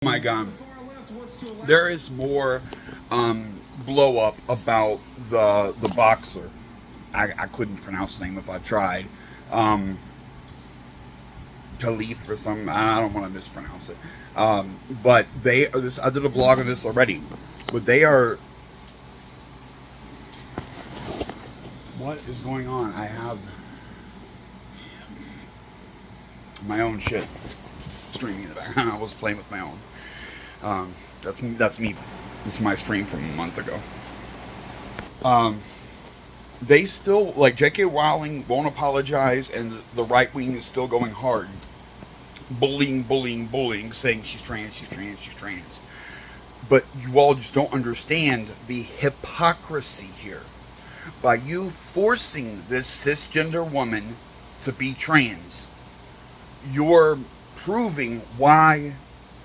My God, there is more blow up about the boxer. I couldn't pronounce the name if I tried. Um, Khalif or something. I don't want to mispronounce it. But they are this. I did a blog on this already. But they are. What is going on? I have my own shit streaming in the background. I was playing with my own. That's me. This is my stream from a month ago. Um, they still like J.K. Rowling won't apologize, and the right wing is still going hard, bullying, saying she's trans, she's trans, she's trans. But you all just don't understand the hypocrisy here. By you forcing this cisgender woman to be trans, you're proving why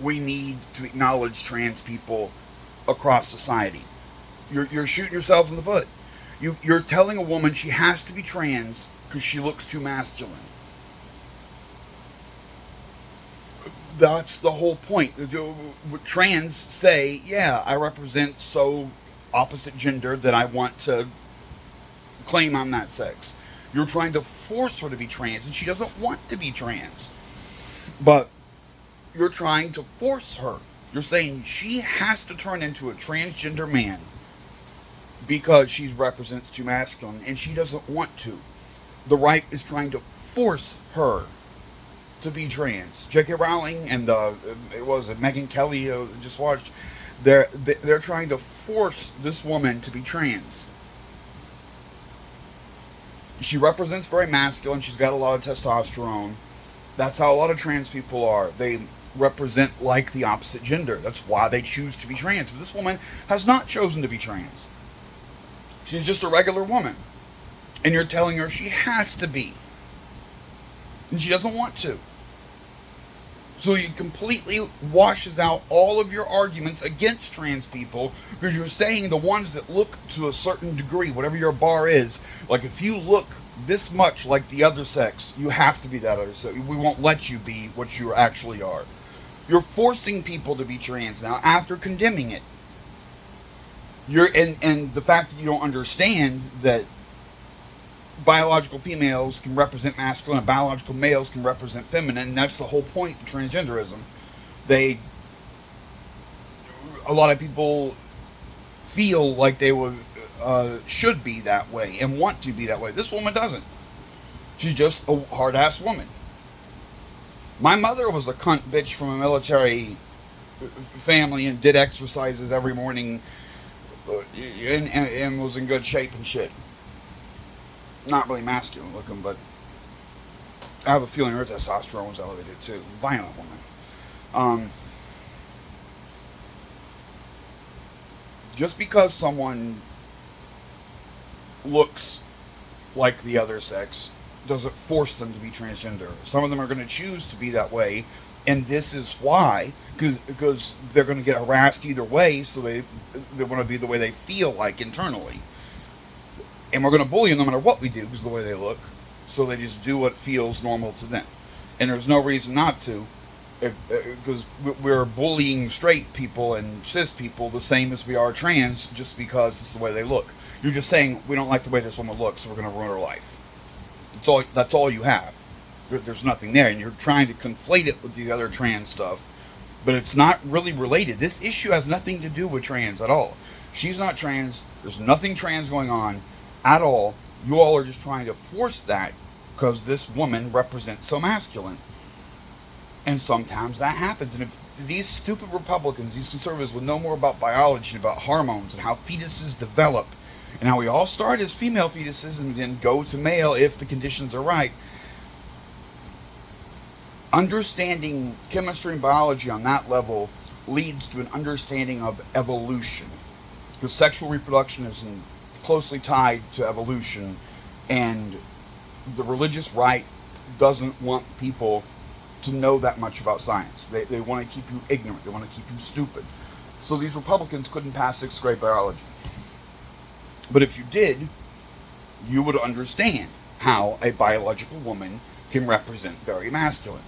we need to acknowledge trans people across society. You're shooting yourselves in the foot. You're telling a woman she has to be trans because she looks too masculine. That's the whole point. Trans say, yeah, I represent so opposite gender that I want to claim I'm that sex. You're trying to force her to be trans, and she doesn't want to be trans. But you're trying to force her. You're saying she has to turn into a transgender man because she represents too masculine, and she doesn't want to. The right is trying to force her to be trans. J.K. Rowling and it was Megyn Kelly just watched. They're trying to force this woman to be trans. She represents very masculine. She's got a lot of testosterone. That's how a lot of trans people are. They represent like the opposite gender. That's why they choose to be trans. But this woman has not chosen to be trans. She's just a regular woman. And you're telling her she has to be. And she doesn't want to. So it completely washes out all of your arguments against trans people, because you're saying the ones that look to a certain degree, whatever your bar is, like if you look this much like the other sex, you have to be that other sex. We won't let you be what you actually are. You're forcing people to be trans now after condemning it. And the fact that you don't understand that biological females can represent masculine and biological males can represent feminine, and that's the whole point of transgenderism. A lot of people feel like they should be that way and want to be that way. This woman doesn't. She's just a hard-ass woman. My mother was a cunt bitch from a military family and did exercises every morning and was in good shape and shit. Not really masculine looking, but I have a feeling her testosterone was elevated too. Violent woman. Just because someone looks like the other sex doesn't force them to be transgender. Some of them are going to choose to be that way, and this is why, because they're going to get harassed either way, so they want to be the way they feel like internally. And we're going to bully them no matter what we do because of the way they look, so they just do what feels normal to them. And there's no reason not to, because we're bullying straight people and cis people the same as we are trans, just because it's the way they look. You're just saying, we don't like the way this woman looks, so we're going to ruin her life. That's all you have. There's nothing there, and you're trying to conflate it with the other trans stuff, but it's not really related. This issue has nothing to do with trans at all. She's not trans. There's nothing trans going on at all. You all are just trying to force that because this woman represents so masculine. And sometimes that happens. And if these stupid Republicans, these conservatives, would know more about biology, about hormones, and how fetuses develop, and how we all start as female fetuses and then go to male if the conditions are right. Understanding chemistry and biology on that level leads to an understanding of evolution. Because sexual reproduction is closely tied to evolution, and the religious right doesn't want people to know that much about science. They want to keep you ignorant. They want to keep you stupid. So these Republicans couldn't pass 6th grade biology. But if you did, you would understand how a biological woman can represent very masculine,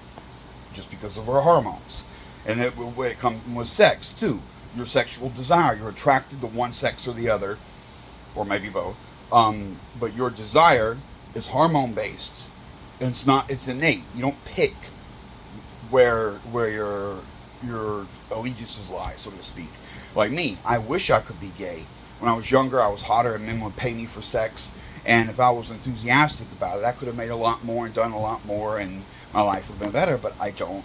just because of her hormones. And when it comes with sex too, your sexual desire, you're attracted to one sex or the other, or maybe both. But your desire is hormone based. It's not. It's innate. You don't pick where your allegiances lie, so to speak. Like me, I wish I could be gay. When I was younger, I was hotter, and men would pay me for sex. And if I was enthusiastic about it, I could have made a lot more and done a lot more, and my life would have been better. But I don't.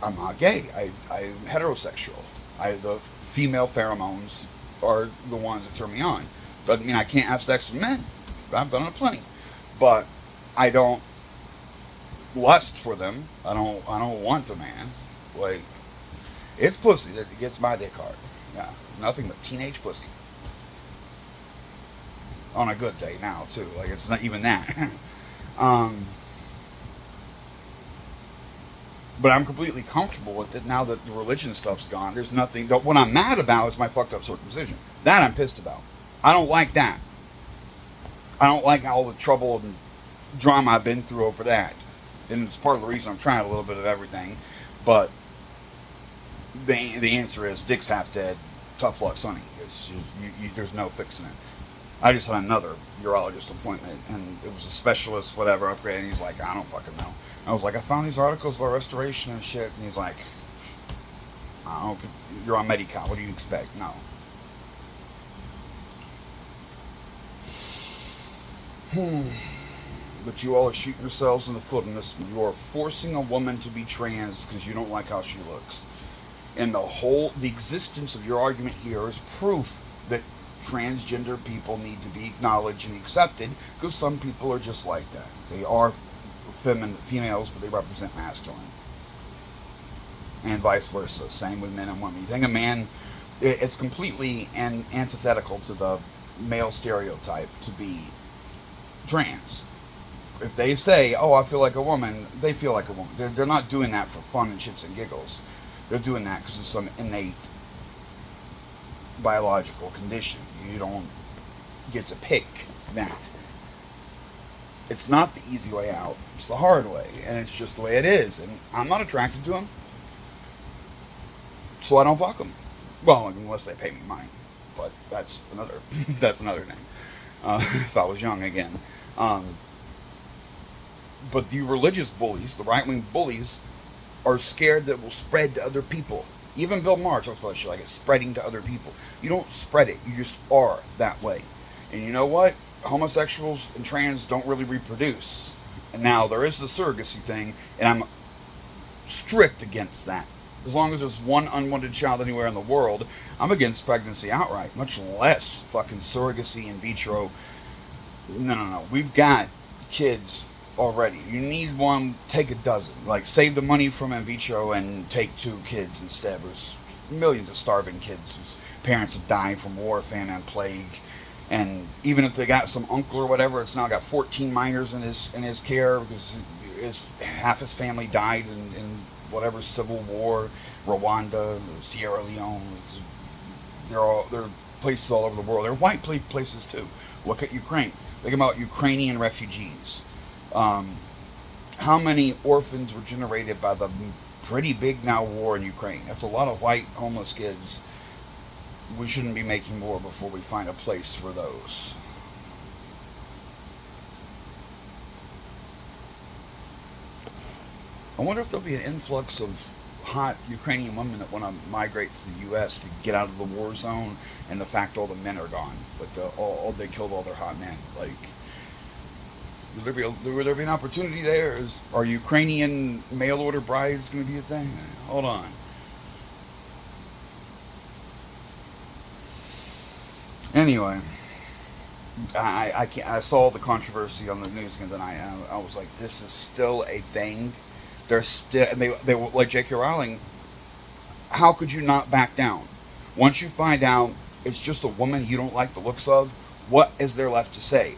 I'm not gay. I'm heterosexual. The female pheromones are the ones that turn me on. Doesn't mean I can't have sex with men. I've done it plenty, but I don't lust for them. I don't want a man. Like, it's pussy that gets my dick hard. Yeah, nothing but teenage pussy. On a good day now too. Like, it's not even that. But I'm completely comfortable with it now that the religion stuff's gone. There's nothing. What I'm mad about is my fucked up circumcision. That I'm pissed about. I don't like that. I don't like all the trouble and drama I've been through over that. And it's part of the reason I'm trying a little bit of everything. But the answer is dick's half dead. Tough luck, Sonny. It's just, there's no fixing it. I just had another urologist appointment, and it was a specialist, whatever, upgrade, and he's like, I don't fucking know. I was like, I found these articles about restoration and shit, and he's like, I don't, you're on Medi-Cal, what do you expect? No. But you all are shooting yourselves in the foot in this. You are forcing a woman to be trans because you don't like how she looks. And the existence of your argument here is proof that transgender people need to be acknowledged and accepted, because some people are just like that. They are females, but they represent masculine. And vice versa. Same with men and women. You think a man, it's completely antithetical to the male stereotype to be trans. If they say, oh, I feel like a woman, they feel like a woman. They're not doing that for fun and shits and giggles. They're doing that because of some innate biological condition. You don't get to pick that. It's not the easy way out. It's the hard way, and it's just the way it is. And I'm not attracted to them, so I don't fuck them. Well, unless they pay me money, but that's another thing. If I was young again. But the religious bullies, the right-wing bullies, are scared that it will spread to other people. Even Bill Maher talks about shit like it's spreading to other people. You don't spread it. You just are that way. And you know what? Homosexuals and trans don't really reproduce. And now there is the surrogacy thing, and I'm strict against that. As long as there's one unwanted child anywhere in the world, I'm against pregnancy outright. Much less fucking surrogacy in vitro. No. We've got kids already. You need one, take a dozen. Like, save the money from in vitro and take 2 kids instead. There's millions of starving kids whose parents have died from war, famine, and plague. And even if they got some uncle or whatever, it's now got 14 minors in his care because half his family died in whatever civil war, Rwanda, Sierra Leone. They're places all over the world. They're white places too. Look at Ukraine. Think about Ukrainian refugees. How many orphans were generated by the pretty big now war in Ukraine? That's a lot of white homeless kids. We shouldn't be making more before we find a place for those. I wonder if there'll be an influx of hot Ukrainian women that want to migrate to the U.S. to get out of the war zone, and the fact all the men are gone. Like, they killed all their hot men. Like, would there be an opportunity there? Are Ukrainian mail order brides going to be a thing? Hold on. Anyway, I saw the controversy on the news again tonight. I was like, this is still a thing. They're still, and they were like J.K. Rowling. How could you not back down? Once you find out it's just a woman you don't like the looks of, what is there left to say?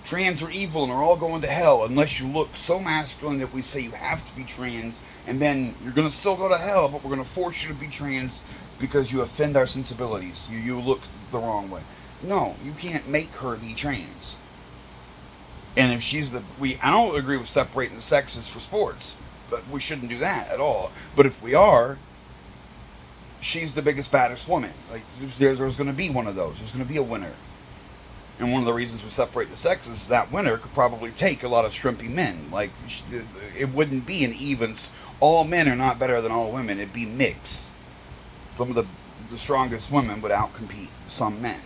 Trans are evil and are all going to hell unless you look so masculine that we say you have to be trans, and then you're going to still go to hell, but we're going to force you to be trans because you offend our sensibilities. You look the wrong way. No, you can't make her be trans. And if she's I don't agree with separating the sexes for sports. but we shouldn't do that at all. But if we are, she's the biggest, baddest woman. Like, there's going to be one of those. There's going to be a winner. And one of the reasons we separate the sexes is that winner could probably take a lot of shrimpy men. Like, it wouldn't be an even. All men are not better than all women. It'd be mixed. Some of the strongest women would outcompete some men.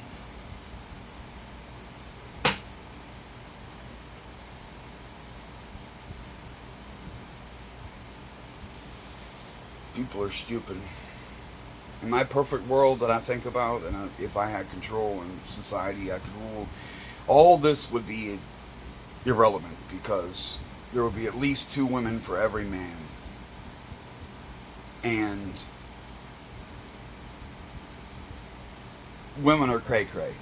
People are stupid. In my perfect world that I think about, and if I had control in society, I could rule, all this would be irrelevant, because there would be at least 2 women for every man. And women are cray-cray.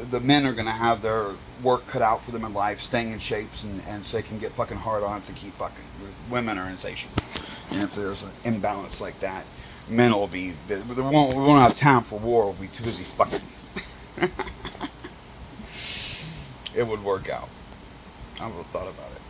The men are going to have their work cut out for them in life, staying in shapes, and so they can get fucking hard-ons and keep fucking. Women are insatiable. And if there's an imbalance like that, men will be. We won't have time for war. We'll be too busy fucking. It would work out. I would have thought about it.